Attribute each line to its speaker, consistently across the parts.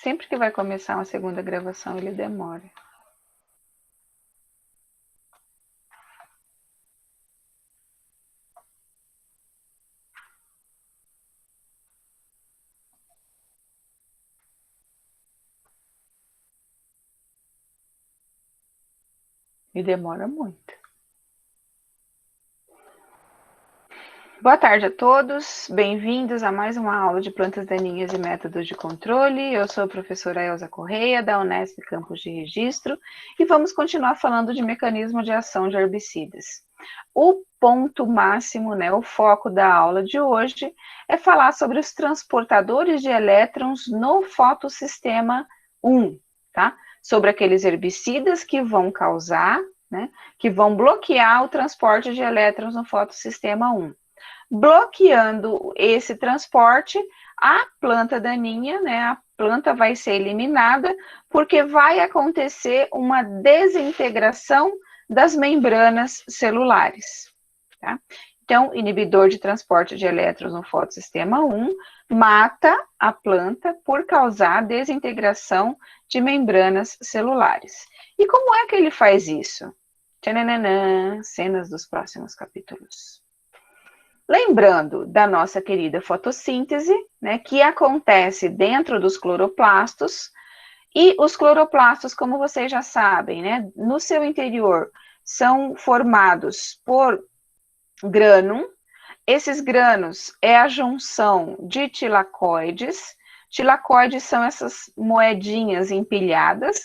Speaker 1: sempre que vai começar uma segunda gravação, ele demora. E demora muito. Boa tarde a todos, bem-vindos a mais uma aula de plantas daninhas e métodos de controle. Eu sou a professora Elza Correia, da Unesp Campos de Registro, e vamos continuar falando de mecanismo de ação de herbicidas. O ponto máximo, o foco da aula de hoje é falar sobre os transportadores de elétrons no fotossistema 1, tá? Sobre aqueles herbicidas que vão causar, que vão bloquear o transporte de elétrons no fotossistema 1. Bloqueando esse transporte, a planta daninha, a planta vai ser eliminada, porque vai acontecer uma desintegração das membranas celulares. Tá? Então, inibidor de transporte de elétrons no fotossistema 1 mata a planta por causar desintegração de membranas celulares. E como é que ele faz isso? Tchananã, cenas dos próximos capítulos. Lembrando da nossa querida fotossíntese, que acontece dentro dos cloroplastos, e os cloroplastos, como vocês já sabem, no seu interior são formados por grânum. Esses grânulos é a junção de tilacoides. Tilacoides são essas moedinhas empilhadas,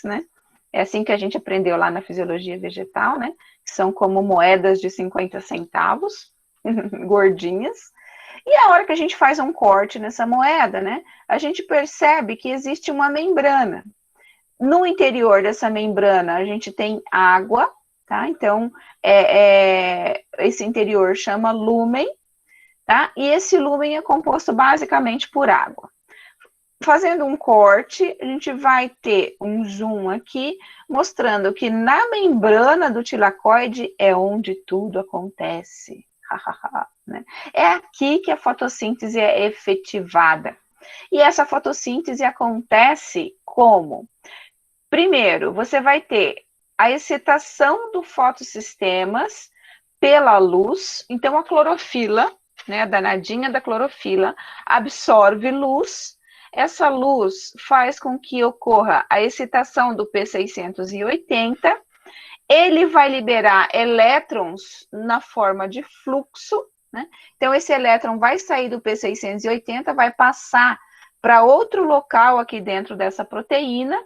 Speaker 1: É assim que a gente aprendeu lá na fisiologia vegetal, São como moedas de 50 centavos. Gordinhas, e a hora que a gente faz um corte nessa moeda, a gente percebe que existe uma membrana. No interior dessa membrana, a gente tem água, tá? Então, esse interior chama lúmen, tá? E esse lúmen é composto basicamente por água. Fazendo um corte, a gente vai ter um zoom aqui, mostrando que na membrana do tilacoide é onde tudo acontece. É aqui que a fotossíntese é efetivada. E essa fotossíntese acontece como? Primeiro, você vai ter a excitação do fotossistemas pela luz. Então, a clorofila, a danadinha da clorofila, absorve luz. Essa luz faz com que ocorra a excitação do P680. Ele vai liberar elétrons na forma de fluxo, Então, esse elétron vai sair do P680, vai passar para outro local aqui dentro dessa proteína,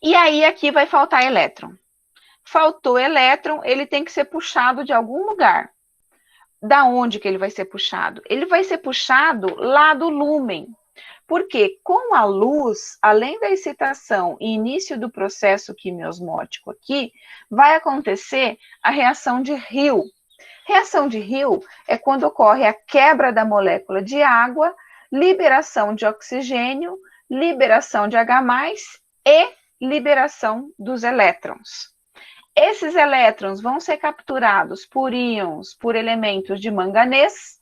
Speaker 1: e aí aqui vai faltar elétron. Faltou elétron, ele tem que ser puxado de algum lugar. Da onde que ele vai ser puxado? Ele vai ser puxado lá do lúmen. Porque com a luz, além da excitação e início do processo quimiosmótico aqui, vai acontecer a reação de Hill. Reação de Hill é quando ocorre a quebra da molécula de água, liberação de oxigênio, liberação de H+, e liberação dos elétrons. Esses elétrons vão ser capturados por íons, por elementos de manganês.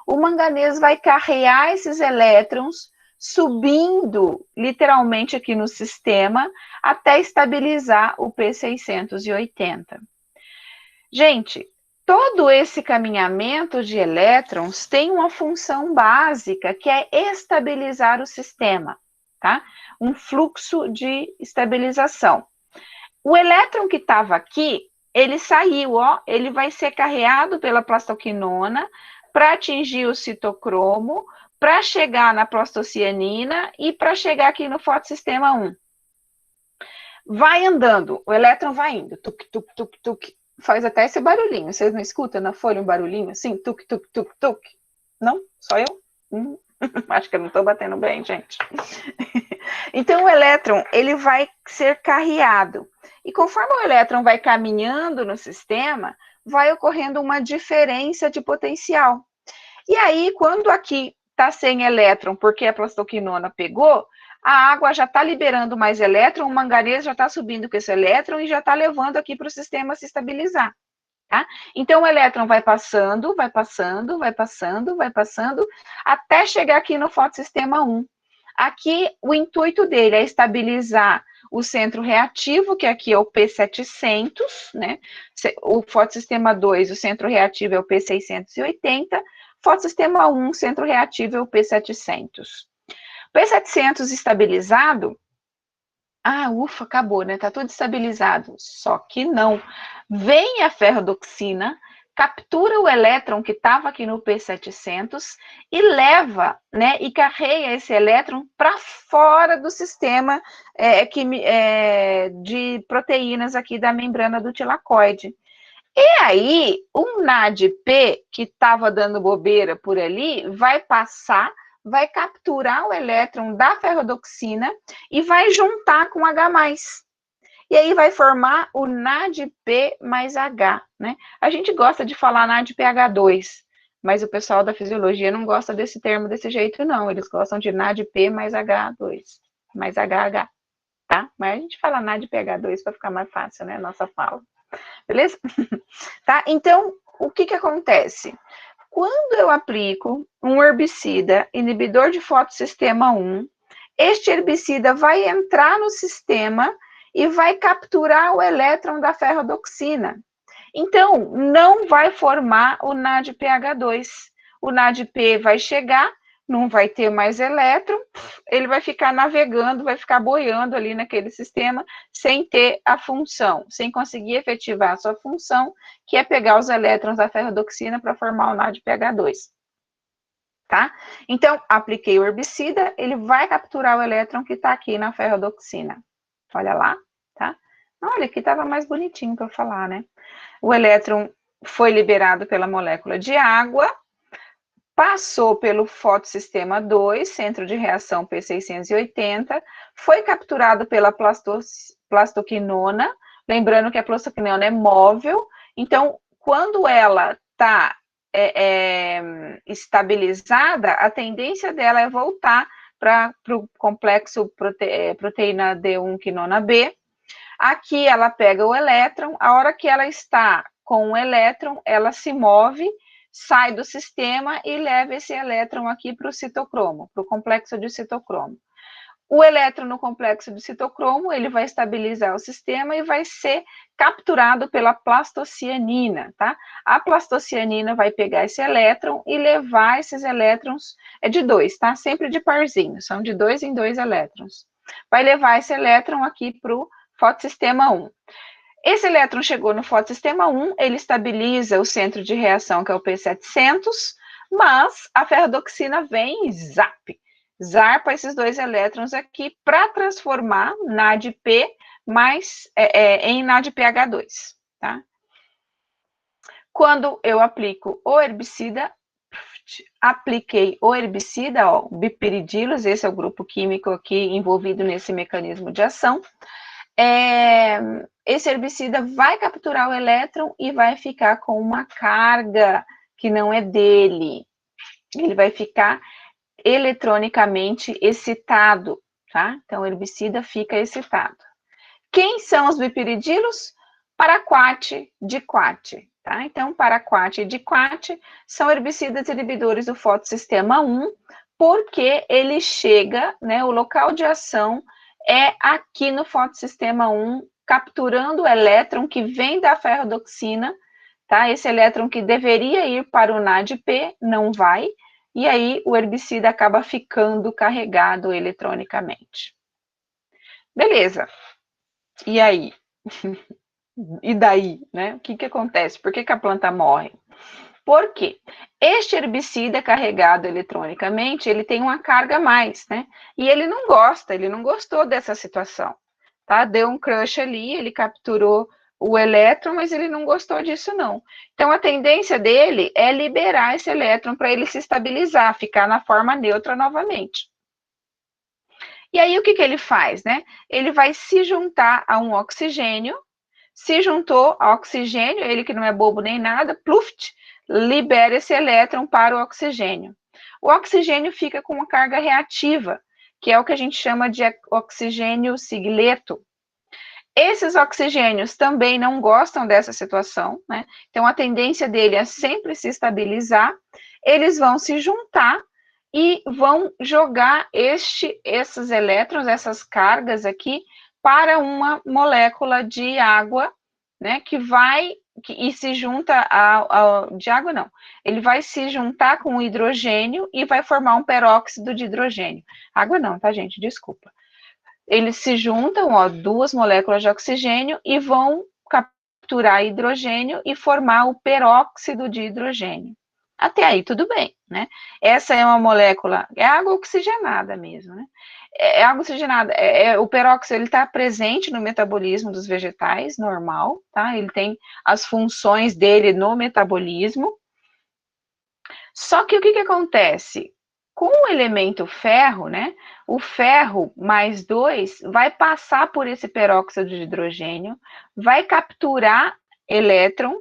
Speaker 1: O manganês vai carrear esses elétrons subindo literalmente aqui no sistema até estabilizar o P680. Gente, todo esse caminhamento de elétrons tem uma função básica que é estabilizar o sistema, tá? Um fluxo de estabilização. O elétron que estava aqui, ele saiu, ele vai ser carreado pela plastoquinona para atingir o citocromo, para chegar na prostocianina e para chegar aqui no fotossistema 1. Vai andando, o elétron vai indo, tuc, tuc, tuc, tuc, faz até esse barulhinho. Vocês não escutam na folha um barulhinho assim? Tuc, tuc, tuc, tuc. Não? Só eu? Acho que eu não estou batendo bem, gente. Então, o elétron, ele vai ser carreado. E conforme o elétron vai caminhando no sistema, vai ocorrendo uma diferença de potencial. E aí, quando aqui está sem elétron, porque a plastoquinona pegou, a água já está liberando mais elétron, o manganês já está subindo com esse elétron e já está levando aqui para o sistema se estabilizar. Tá? Então, o elétron vai passando, vai passando, vai passando, vai passando, até chegar aqui no fotossistema 1. Aqui, o intuito dele é estabilizar o centro reativo, que aqui é o P700, né? O fotossistema 2, o centro reativo é o P680, fotossistema 1, centro reativo é o P700. P700 estabilizado, ufa, acabou, né? Tá tudo estabilizado. Só que não. Vem a ferrodoxina, captura o elétron que estava aqui no P700 e leva, né? E carrega esse elétron para fora do sistema de proteínas aqui da membrana do tilacoide. E aí, um NADP que estava dando bobeira por ali vai passar, vai capturar o elétron da ferrodoxina e vai juntar com H+. E aí vai formar o NADP mais H, né? A gente gosta de falar NADPH2, mas o pessoal da fisiologia não gosta desse termo desse jeito, não. Eles gostam de NADP mais H2, mais HH, tá? Mas a gente fala NADPH2 para ficar mais fácil, né? Nossa fala. Beleza? Tá? Então, o que acontece? Quando eu aplico um herbicida inibidor de fotossistema 1, este herbicida vai entrar no sistema e vai capturar o elétron da ferrodoxina. Então, não vai formar o NADPH2. O NADP vai chegar, não vai ter mais elétron, ele vai ficar navegando, vai ficar boiando ali naquele sistema, sem ter a função, sem conseguir efetivar a sua função, que é pegar os elétrons da ferrodoxina para formar o NADPH2. Tá? Então, apliquei o herbicida, ele vai capturar o elétron que está aqui na ferrodoxina. Olha lá, tá? Olha, aqui estava mais bonitinho para eu falar, né? O elétron foi liberado pela molécula de água, passou pelo fotossistema 2, centro de reação P680, foi capturado pela plastoquinona, lembrando que a plastoquinona é móvel, então, quando ela está estabilizada, a tendência dela é voltar para o complexo proteína D1 quinona B. Aqui ela pega o elétron, a hora que ela está com o elétron, ela se move, sai do sistema e leva esse elétron aqui para o citocromo, para o complexo de citocromo. O elétron no complexo de citocromo, ele vai estabilizar o sistema e vai ser capturado pela plastocianina, tá? A plastocianina vai pegar esse elétron e levar esses elétrons, é de 2, tá? Sempre de parzinho, são de 2 em 2 elétrons. Vai levar esse elétron aqui para o fotossistema 1. Esse elétron chegou no fotossistema 1, ele estabiliza o centro de reação, que é o P700, mas a ferrodoxina vem e zarpa esses 2 elétrons aqui para transformar NADP em NADPH2, tá? Quando eu aplico o herbicida, apliquei o herbicida, ó, bipiridilos, esse é o grupo químico aqui envolvido nesse mecanismo de ação, esse herbicida vai capturar o elétron e vai ficar com uma carga que não é dele. Ele vai ficar eletronicamente excitado, tá? Então, o herbicida fica excitado. Quem são os bipiridilos? Paraquat, diquat, tá? Então, paraquat e diquat são herbicidas inibidores do fotossistema 1, porque ele chega, né, o local de ação é aqui no fotossistema 1, capturando o elétron que vem da ferrodoxina, tá? Esse elétron que deveria ir para o NADP, não vai, e aí o herbicida acaba ficando carregado eletronicamente. Beleza. E aí? E daí, né? O que acontece? Por que a planta morre? Por quê? Este herbicida carregado eletronicamente, ele tem uma carga a mais, né? E ele não gostou dessa situação, tá? Deu um crush ali, ele capturou o elétron, mas ele não gostou disso, não. Então, a tendência dele é liberar esse elétron para ele se estabilizar, ficar na forma neutra novamente. E aí, o que ele faz, né? Ele vai se juntar a um oxigênio, se juntou a oxigênio, ele que não é bobo nem nada, pluft, libera esse elétron para o oxigênio. O oxigênio fica com uma carga reativa, que é o que a gente chama de oxigênio sigleto. Esses oxigênios também não gostam dessa situação, né? Então, a tendência dele é sempre se estabilizar. Eles vão se juntar e vão jogar esses elétrons, essas cargas aqui, para uma molécula de água, né, e se junta de água não, ele vai se juntar com o hidrogênio e vai formar um peróxido de hidrogênio. Água não, tá, gente? Desculpa. Eles se juntam, ó, duas moléculas de oxigênio e vão capturar hidrogênio e formar o peróxido de hidrogênio. Até aí tudo bem, né? Essa é uma molécula, é água oxigenada mesmo, né? É água oxigenada, o peróxido, ele está presente no metabolismo dos vegetais, normal, tá? Ele tem as funções dele no metabolismo. Só que o que acontece? Com o elemento ferro, né? O ferro mais 2 vai passar por esse peróxido de hidrogênio, vai capturar elétron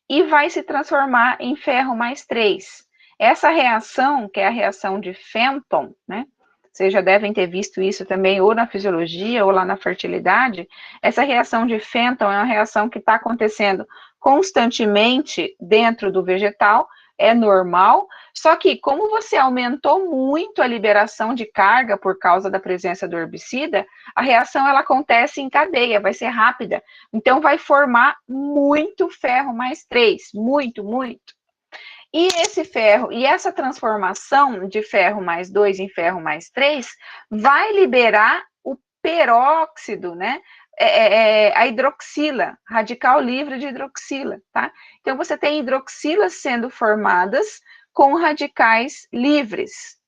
Speaker 1: e vai se transformar em ferro mais 3. Essa reação, que é a reação de Fenton, né? Vocês já devem ter visto isso também, ou na fisiologia, ou lá na fertilidade. Essa reação de Fenton é uma reação que está acontecendo constantemente dentro do vegetal, é normal, só que como você aumentou muito a liberação de carga por causa da presença do herbicida, a reação ela acontece em cadeia, vai ser rápida, então vai formar muito ferro mais 3, muito, muito. E esse ferro, e essa transformação de ferro mais 2 em ferro mais 3 vai liberar o peróxido, né? A hidroxila, radical livre de hidroxila, tá? Então, você tem hidroxilas sendo formadas com radicais livres.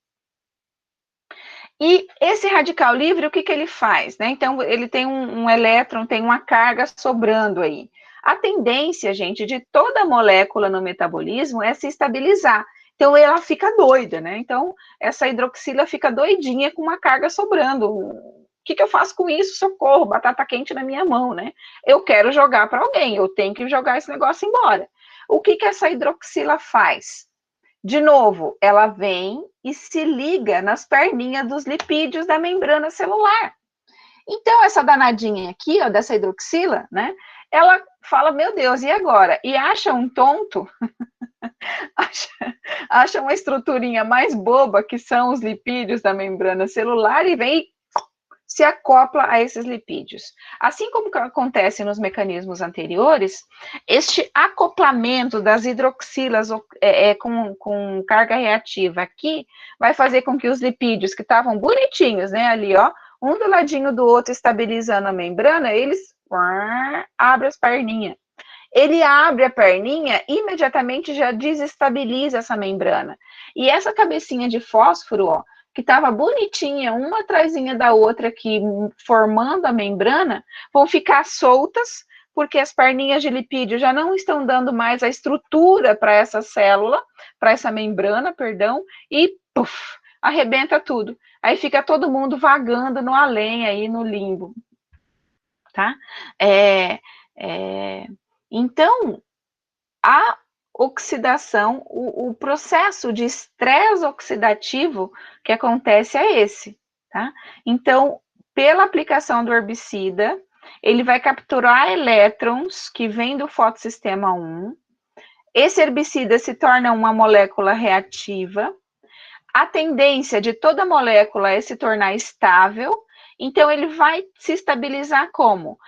Speaker 1: E esse radical livre, o que ele faz? Né? Então, ele tem um elétron, tem uma carga sobrando aí. A tendência, gente, de toda molécula no metabolismo é se estabilizar. Então, ela fica doida, né? Então, essa hidroxila fica doidinha com uma carga sobrando. O que eu faço com isso? Socorro, batata quente na minha mão, né? Eu quero jogar para alguém, eu tenho que jogar esse negócio embora. O que essa hidroxila faz? De novo, ela vem e se liga nas perninhas dos lipídios da membrana celular. Então, essa danadinha aqui, ó, dessa hidroxila, né? Ela fala, meu Deus, e agora? E acha um tonto, acha uma estruturinha mais boba, que são os lipídios da membrana celular, e vem se acopla a esses lipídios. Assim como acontece nos mecanismos anteriores, este acoplamento das hidroxilas com carga reativa aqui vai fazer com que os lipídios que estavam bonitinhos, né, ali, ó, um do ladinho do outro estabilizando a membrana, eles abrem as perninhas. Ele abre a perninha, imediatamente já desestabiliza essa membrana. E essa cabecinha de fósforo, ó, que estava bonitinha, uma atrasinha da outra aqui, formando a membrana, vão ficar soltas, porque as perninhas de lipídio já não estão dando mais a estrutura para essa célula, para essa membrana, perdão, e puff, arrebenta tudo. Aí fica todo mundo vagando no além aí, no limbo, tá? Então, a oxidação, o processo de estresse oxidativo que acontece é esse, tá? Então, pela aplicação do herbicida, ele vai capturar elétrons que vêm do fotossistema 1, esse herbicida se torna uma molécula reativa, a tendência de toda molécula é se tornar estável, então ele vai se estabilizar como?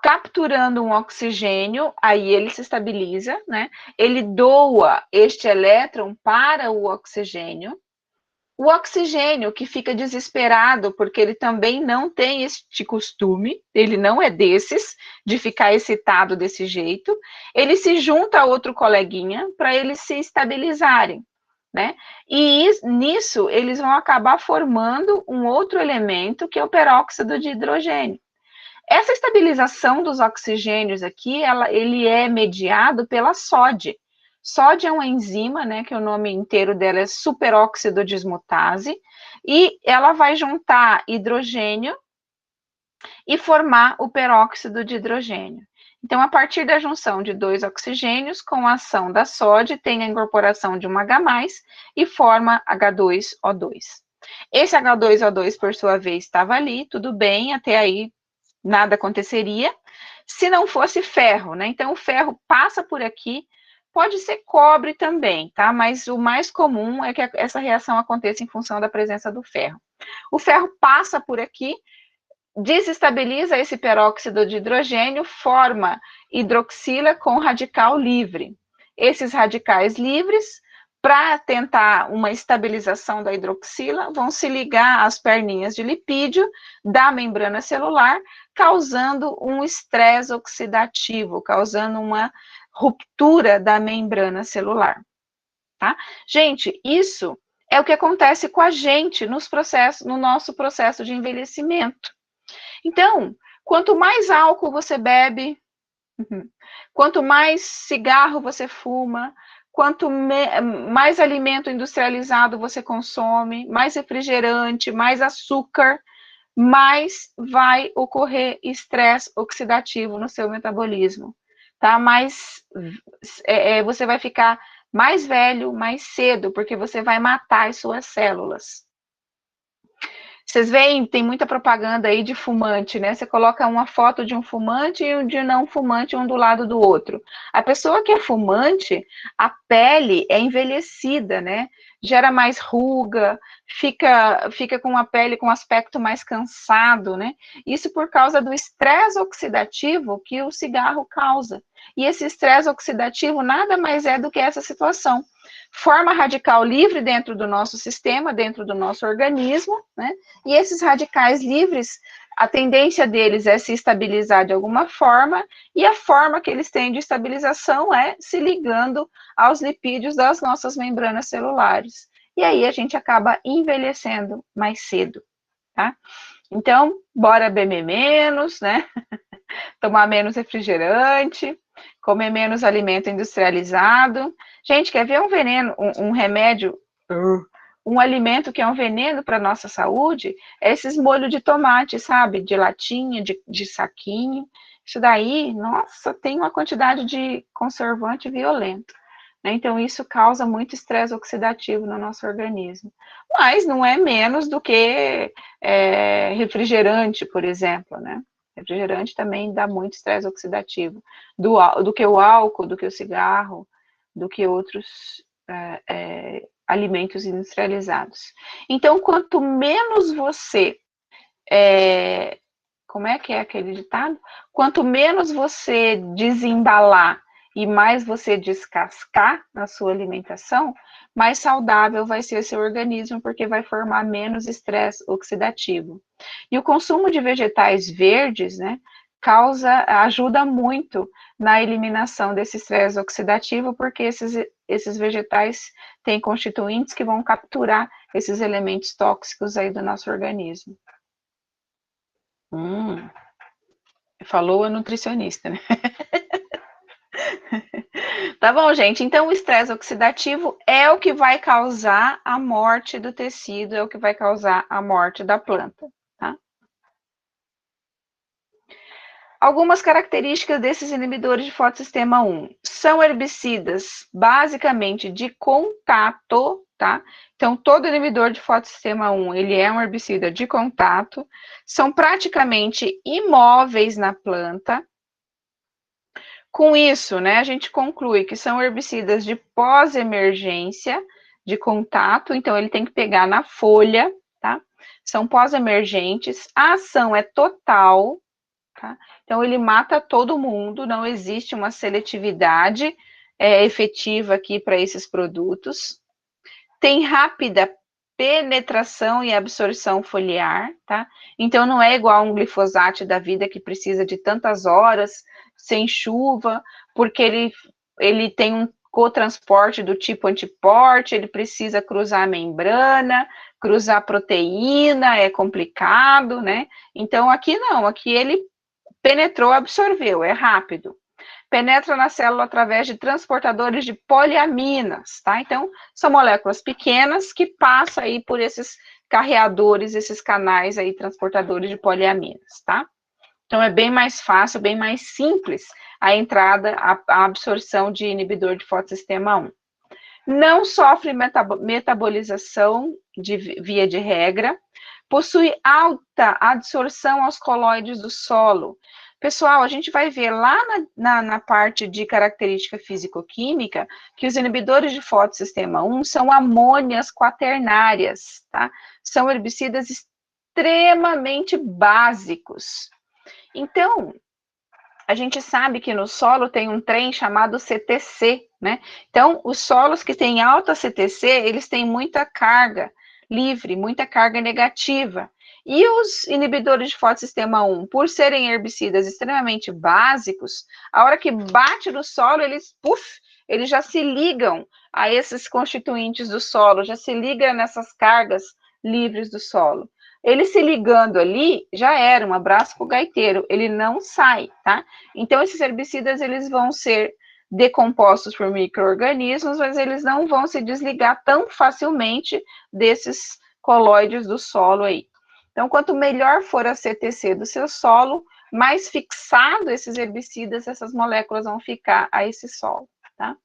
Speaker 1: Capturando um oxigênio, aí ele se estabiliza, né? Ele doa este elétron para o oxigênio que fica desesperado, porque ele também não tem este costume, ele não é desses, de ficar excitado desse jeito, ele se junta a outro coleguinha para eles se estabilizarem, né? E nisso eles vão acabar formando um outro elemento, que é o peróxido de hidrogênio. Essa estabilização dos oxigênios aqui, ele é mediado pela SOD. SOD é uma enzima, né, que o nome inteiro dela é superóxido dismutase, e ela vai juntar hidrogênio e formar o peróxido de hidrogênio. Então, a partir da junção de dois oxigênios, com a ação da SOD, tem a incorporação de um H+, e forma H2O2. Esse H2O2, por sua vez, estava ali, tudo bem, até aí nada aconteceria, se não fosse ferro, né? Então, o ferro passa por aqui, Pode ser cobre também, tá? Mas o mais comum é que essa reação aconteça em função da presença do ferro. O ferro passa por aqui, desestabiliza esse peróxido de hidrogênio, forma hidroxila com radical livre. Esses radicais livres, para tentar uma estabilização da hidroxila, vão se ligar às perninhas de lipídio da membrana celular, causando um estresse oxidativo, causando uma ruptura da membrana celular, tá? Gente, isso é o que acontece com a gente no nosso processo de envelhecimento. Então, quanto mais álcool você bebe, quanto mais cigarro você fuma, quanto mais alimento industrializado você consome, mais refrigerante, mais açúcar, mais vai ocorrer estresse oxidativo no seu metabolismo, tá? Mais você vai ficar mais velho, mais cedo, porque você vai matar as suas células. Vocês veem, tem muita propaganda aí de fumante, né? Você coloca uma foto de um fumante e um de não fumante, um do lado do outro. A pessoa que é fumante, a pele é envelhecida, né? Gera mais ruga, fica com a pele com um aspecto mais cansado, né? Isso por causa do estresse oxidativo que o cigarro causa. E esse estresse oxidativo nada mais é do que essa situação. Forma radical livre dentro do nosso sistema, dentro do nosso organismo, né? E esses radicais livres, a tendência deles é se estabilizar de alguma forma, e a forma que eles têm de estabilização é se ligando aos lipídios das nossas membranas celulares. E aí a gente acaba envelhecendo mais cedo, tá? Então, bora beber menos, né? Tomar menos refrigerante, comer menos alimento industrializado. Gente, quer ver um veneno, um remédio, um alimento que é um veneno para a nossa saúde? É esses molhos de tomate, sabe? De latinha, de saquinho. Isso daí, nossa, tem uma quantidade de conservante violento. Né? Então, isso causa muito estresse oxidativo no nosso organismo. Mas não é menos do que refrigerante, por exemplo, né? Refrigerante também dá muito estresse oxidativo, do que o álcool, do que o cigarro, do que outros alimentos industrializados. Então, quanto menos você... como é que é aquele ditado? Quanto menos você desembalar e mais você descascar na sua alimentação, mais saudável vai ser o seu organismo, porque vai formar menos estresse oxidativo. E o consumo de vegetais verdes, né, ajuda muito na eliminação desse estresse oxidativo, porque esses vegetais têm constituintes que vão capturar esses elementos tóxicos aí do nosso organismo. Falou a nutricionista, né? Tá bom, gente? Então, o estresse oxidativo é o que vai causar a morte do tecido, é o que vai causar a morte da planta, tá? Algumas características desses inibidores de fotossistema 1. São herbicidas, basicamente, de contato, tá? Então, todo inibidor de fotossistema 1, ele é um herbicida de contato. São praticamente imóveis na planta. Com isso, né, a gente conclui que são herbicidas de pós-emergência, de contato, então ele tem que pegar na folha, tá? São pós-emergentes, a ação é total, tá? Então ele mata todo mundo, não existe uma seletividade efetiva aqui para esses produtos. Tem rápida penetração e absorção foliar, tá? Então não é igual um glifosato da vida que precisa de tantas horas sem chuva, porque ele tem um cotransporte do tipo antiporte, ele precisa cruzar a membrana, cruzar a proteína, é complicado, né? Então aqui não, aqui ele penetrou, absorveu, é rápido. Penetra na célula através de transportadores de poliaminas, tá? Então, são moléculas pequenas que passam aí por esses carreadores, esses canais aí, transportadores de poliaminas, tá? Então, é bem mais fácil, bem mais simples a entrada, a absorção de inibidor de fotossistema 1. Não sofre metabolização via de regra, possui alta adsorção aos coloides do solo. Pessoal, a gente vai ver lá na parte de característica físico-química que os inibidores de fotossistema 1 são amônias quaternárias, tá? São herbicidas extremamente básicos. Então, a gente sabe que no solo tem um trem chamado CTC, né? Então, os solos que têm alta CTC, eles têm muita carga livre, muita carga negativa. E os inibidores de fotossistema 1, por serem herbicidas extremamente básicos, a hora que bate no solo, eles já se ligam a esses constituintes do solo, já se ligam nessas cargas livres do solo. Ele se ligando ali, já era um abraço pro gaiteiro, ele não sai, tá? Então, esses herbicidas, eles vão ser decompostos por micro-organismos, mas eles não vão se desligar tão facilmente desses colóides do solo aí. Então, quanto melhor for a CTC do seu solo, mais fixado esses herbicidas, essas moléculas vão ficar a esse solo, tá?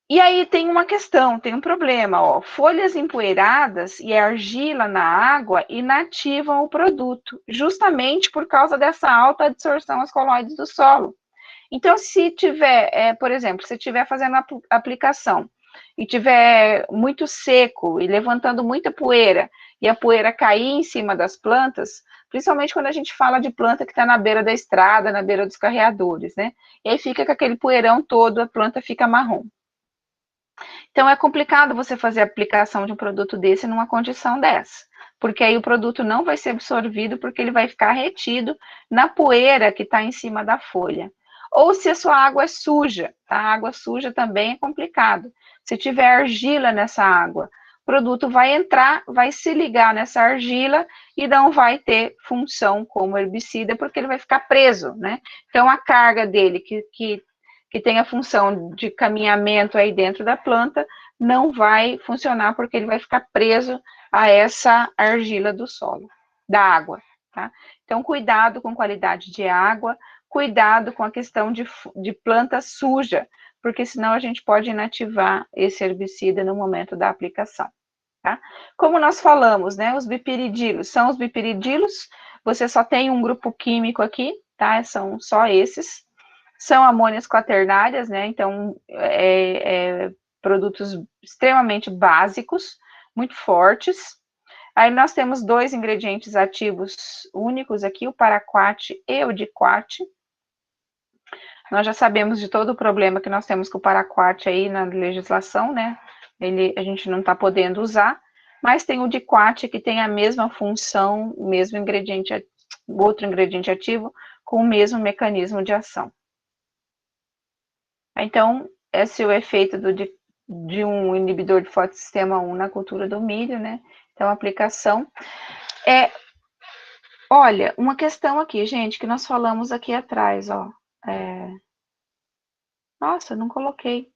Speaker 1: E aí tem uma questão, tem um problema, ó. Folhas empoeiradas e argila na água inativam o produto, justamente por causa dessa alta absorção aos colóides do solo. Então, se tiver, por exemplo, se estiver fazendo a aplicação e tiver muito seco e levantando muita poeira, e a poeira cair em cima das plantas, principalmente quando a gente fala de planta que está na beira da estrada, na beira dos carreadores, né? E aí fica com aquele poeirão todo, a planta fica marrom. Então, é complicado você fazer a aplicação de um produto desse numa condição dessa, porque aí o produto não vai ser absorvido, porque ele vai ficar retido na poeira que está em cima da folha. Ou se a sua água é suja, tá? A água suja também é complicado. Se tiver argila nessa água, o produto vai entrar, vai se ligar nessa argila e não vai ter função como herbicida, porque ele vai ficar preso, né? Então, a carga dele, que tem a função de caminhamento aí dentro da planta, não vai funcionar porque ele vai ficar preso a essa argila do solo, da água, tá? Então, cuidado com qualidade de água, cuidado com a questão de planta suja, porque senão a gente pode inativar esse herbicida no momento da aplicação, tá? Como nós falamos, né, os bipiridilos são os bipiridilos, você só tem um grupo químico aqui, tá? São só esses. São amônias quaternárias, né? Então, produtos extremamente básicos, muito fortes. Aí nós temos dois ingredientes ativos únicos aqui, o paraquat e o diquat. Nós já sabemos de todo o problema que nós temos com o paraquat aí na legislação, né? A gente não está podendo usar, mas tem o diquat que tem a mesma função, o mesmo ingrediente, outro ingrediente ativo, com o mesmo mecanismo de ação. Então, esse é o efeito de um inibidor de fotossistema 1 na cultura do milho, né? Então, a aplicação olha, uma questão aqui, gente, que nós falamos aqui atrás, ó. Nossa, não coloquei.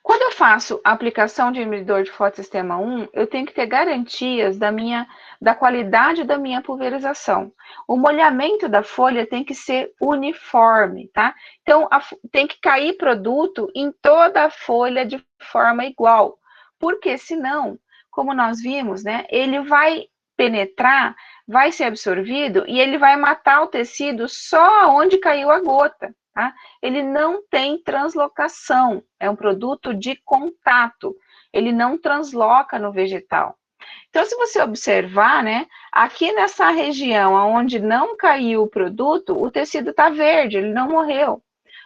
Speaker 1: Quando eu faço a aplicação de inibidor de fotossistema 1, eu tenho que ter garantias da qualidade da minha pulverização. O molhamento da folha tem que ser uniforme, tá? Então, tem que cair produto em toda a folha de forma igual, porque senão, como nós vimos, né, ele vai penetrar, vai ser absorvido e ele vai matar o tecido só onde caiu a gota. Tá? Ele não tem translocação, é um produto de contato, ele não transloca no vegetal. Então, se você observar, né, aqui nessa região onde não caiu o produto, o tecido está verde, ele não morreu.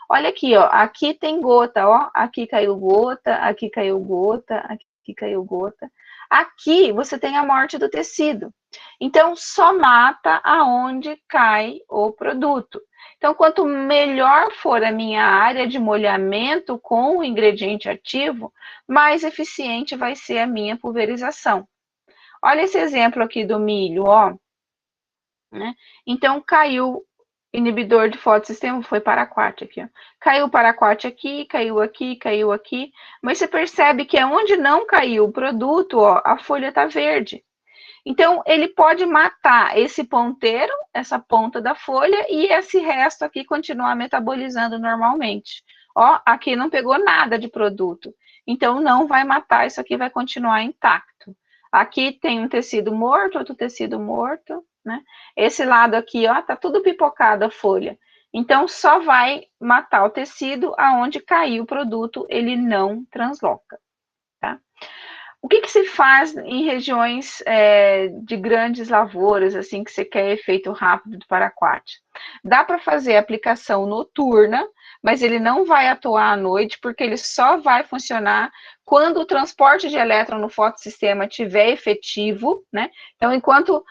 Speaker 1: Olha aqui, ó, aqui tem gota, ó, aqui caiu gota, aqui caiu gota, aqui caiu gota. Aqui você tem a morte do tecido. Então, só mata aonde cai o produto. Então, quanto melhor for a minha área de molhamento com o ingrediente ativo, mais eficiente vai ser a minha pulverização. Olha esse exemplo aqui do milho, ó. Né? Então, caiu inibidor de fotossistema, foi paraquat aqui, ó. Caiu o paraquat aqui, caiu aqui, caiu aqui. Mas você percebe que onde não caiu o produto, ó, a folha está verde. Então, ele pode matar esse ponteiro, essa ponta da folha, e esse resto aqui continuar metabolizando normalmente. Ó, aqui não pegou nada de produto. Então, não vai matar, isso aqui vai continuar intacto. Aqui tem um tecido morto, outro tecido morto, né? Esse lado aqui, ó, tá tudo pipocado a folha. Então, só vai matar o tecido aonde cair o produto, ele não transloca, tá? O que se faz em regiões de grandes lavouras, assim, que você quer efeito rápido do paraquat? Dá para fazer aplicação noturna, mas ele não vai atuar à noite, porque ele só vai funcionar quando o transporte de elétron no fotossistema estiver efetivo, né? Então, enquanto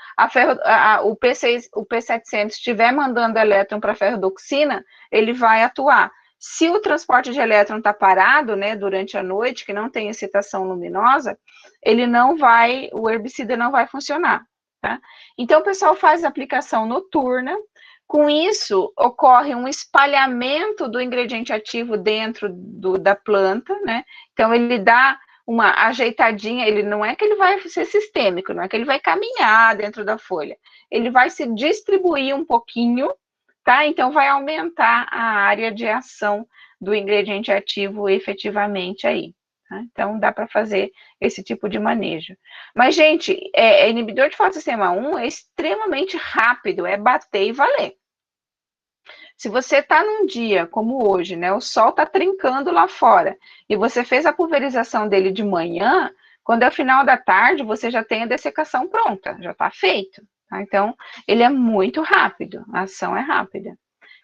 Speaker 1: o P700 estiver mandando elétron para a ferrodoxina, ele vai atuar. Se o transporte de elétron está parado, né, durante a noite, que não tem excitação luminosa, ele não vai, o herbicida não vai funcionar, tá? Então, o pessoal faz aplicação noturna, com isso, ocorre um espalhamento do ingrediente ativo dentro da planta, né? Então, ele dá uma ajeitadinha, ele não é que ele vai ser sistêmico, não é que ele vai caminhar dentro da folha, ele vai se distribuir um pouquinho, tá? Então, vai aumentar a área de ação do ingrediente ativo efetivamente aí. Tá? Então, dá para fazer esse tipo de manejo. Mas, gente, inibidor de fotossistema 1 é extremamente rápido, é bater e valer. Se você está num dia como hoje, né, o sol está trincando lá fora, e você fez a pulverização dele de manhã, quando é o final da tarde, você já tem a dessecação pronta, já está feito. Tá? Então, ele é muito rápido, a ação é rápida.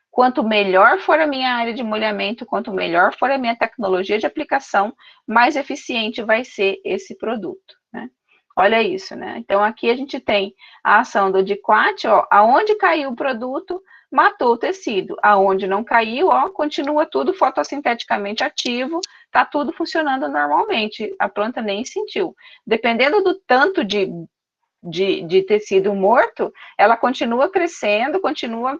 Speaker 1: Quanto melhor for a minha área de molhamento, quanto melhor for a minha tecnologia de aplicação, mais eficiente vai ser esse produto, né? Olha isso, né? Então, aqui a gente tem a ação do Diquat, ó, aonde caiu o produto, matou o tecido. Aonde não caiu, ó, continua tudo fotossinteticamente ativo, tá tudo funcionando normalmente, a planta nem sentiu. Dependendo do tanto de tecido morto, ela continua crescendo, continua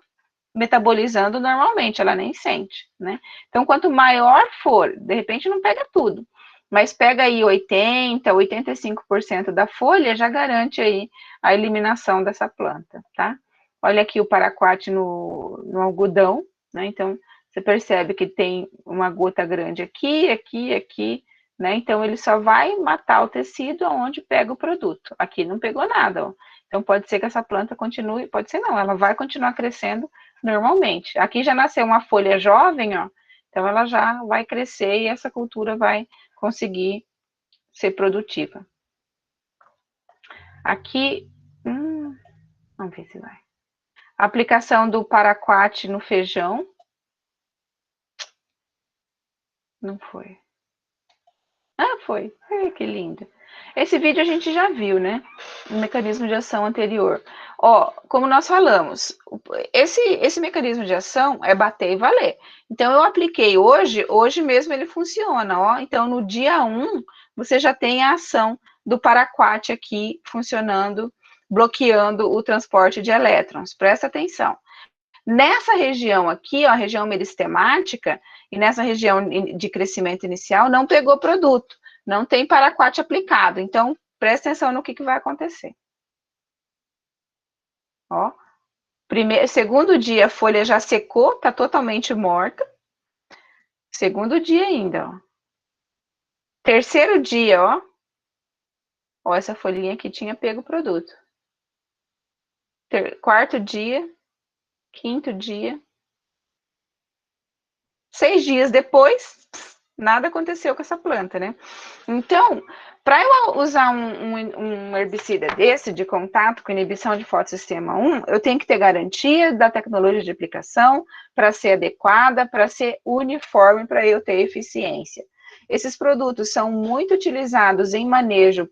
Speaker 1: metabolizando normalmente, ela nem sente, né? Então, quanto maior for, de repente não pega tudo, mas pega aí 80%, 85% da folha, já garante aí a eliminação dessa planta, tá? Olha aqui o paraquat no algodão, né? Então, você percebe que tem uma gota grande aqui, aqui, aqui, né? Então, ele só vai matar o tecido onde pega o produto. Aqui não pegou nada, ó. Então, pode ser que essa planta continue, pode ser não, ela vai continuar crescendo normalmente. Aqui já nasceu uma folha jovem, ó, então ela já vai crescer e essa cultura vai conseguir ser produtiva. Aqui, vamos ver se vai. Aplicação do paraquat no feijão. Não foi. Ah, foi. Ai, que lindo. Esse vídeo a gente já viu, né? O mecanismo de ação anterior. Ó, como nós falamos, esse mecanismo de ação é bater e valer. Então, eu apliquei hoje mesmo ele funciona, ó. Então, no dia 1, você já tem a ação do paraquat aqui funcionando, bloqueando o transporte de elétrons. Presta atenção. Nessa região aqui, ó, a região meristemática, e nessa região de crescimento inicial, não pegou produto, não tem paraquat aplicado. Então, presta atenção no que vai acontecer. Ó, segundo dia, a folha já secou, tá totalmente morta. Segundo dia ainda, ó. Terceiro dia, ó. Ó, essa folhinha aqui tinha pego o produto. Quarto dia, quinto dia. 6 dias depois, nada aconteceu com essa planta, né? Então, para eu usar um herbicida desse, de contato com inibição de fotossistema 1, eu tenho que ter garantia da tecnologia de aplicação para ser adequada, para ser uniforme, para eu ter eficiência. Esses produtos são muito utilizados em manejo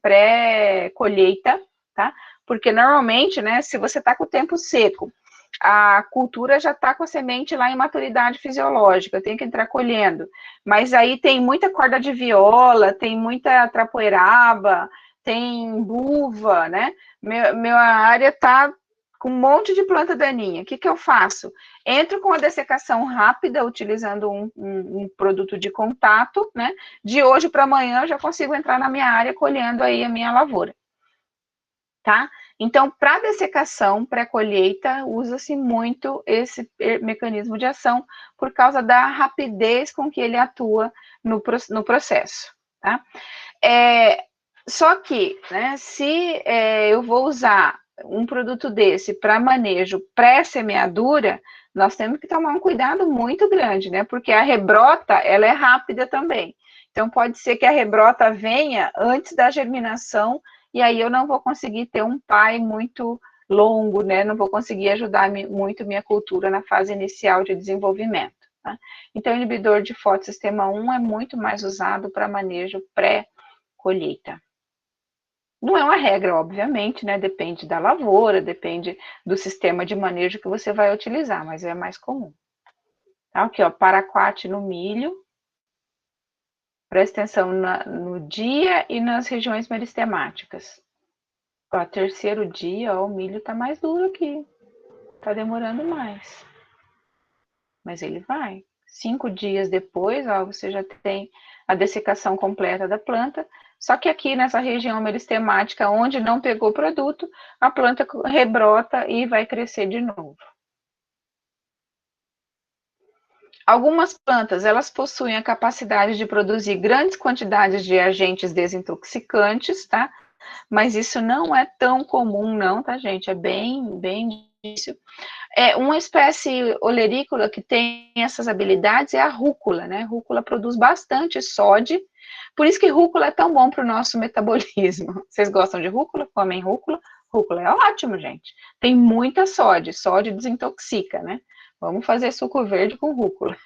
Speaker 1: pré-colheita, tá? Porque normalmente, né, se você está com o tempo seco, a cultura já está com a semente lá em maturidade fisiológica, eu tenho que entrar colhendo. Mas aí tem muita corda de viola, tem muita trapoeraba, tem buva, né? Minha área está com um monte de planta daninha. O que eu faço? Entro com a dessecação rápida, utilizando um produto de contato, né? De hoje para amanhã eu já consigo entrar na minha área colhendo aí a minha lavoura. Tá? Então, para dessecação, pré-colheita, usa-se muito esse mecanismo de ação por causa da rapidez com que ele atua no processo, tá? Só que, né, se eu vou usar um produto desse para manejo pré-semeadura, nós temos que tomar um cuidado muito grande, né? Porque a rebrota, ela é rápida também. Então, pode ser que a rebrota venha antes da germinação, e aí eu não vou conseguir ter um pai muito longo, né? Não vou conseguir ajudar muito minha cultura na fase inicial de desenvolvimento. Tá? Então, o inibidor de fotossistema 1 é muito mais usado para manejo pré-colheita. Não é uma regra, obviamente, né? Depende da lavoura, depende do sistema de manejo que você vai utilizar, mas é mais comum. Tá? Aqui, ó, paraquat no milho. Presta atenção no dia e nas regiões meristemáticas. Ó, terceiro dia, ó, o milho está mais duro aqui. Está demorando mais. Mas ele vai. 5 dias depois, ó, você já tem a dessecação completa da planta. Só que aqui nessa região meristemática, onde não pegou produto, a planta rebrota e vai crescer de novo. Algumas plantas, elas possuem a capacidade de produzir grandes quantidades de agentes desintoxicantes, tá? Mas isso não é tão comum não, tá, gente? É bem difícil. Uma espécie olerícola que tem essas habilidades é a rúcula, né? Rúcula produz bastante sódio, por isso que rúcula é tão bom para o nosso metabolismo. Vocês gostam de rúcula? Comem rúcula? Rúcula é ótimo, gente. Tem muita sódio, sódio desintoxica, né? Vamos fazer suco verde com rúcula.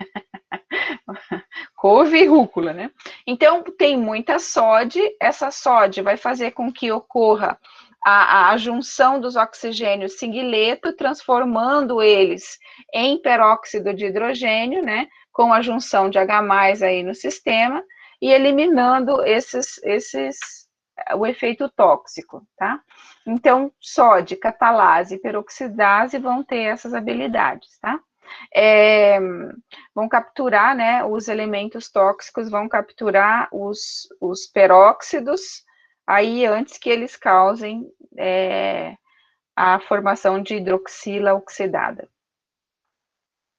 Speaker 1: Couve e rúcula, né? Então, tem muita sódio, essa sódio vai fazer com que ocorra a junção dos oxigênios singleto, transformando eles em peróxido de hidrogênio, né? Com a junção de H+ aí no sistema, e eliminando o efeito tóxico, tá? Então, sódio, catalase e peroxidase vão ter essas habilidades, tá? Vão capturar, né, os elementos tóxicos, vão capturar os peróxidos, aí antes que eles causem a formação de hidroxila oxidada.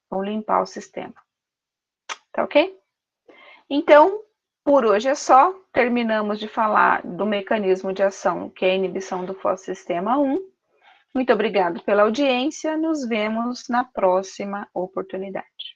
Speaker 1: Vão limpar o sistema. Tá ok? Então, por hoje é só. Terminamos de falar do mecanismo de ação, que é a inibição do fotossistema 1. Muito obrigado pela audiência. Nos vemos na próxima oportunidade.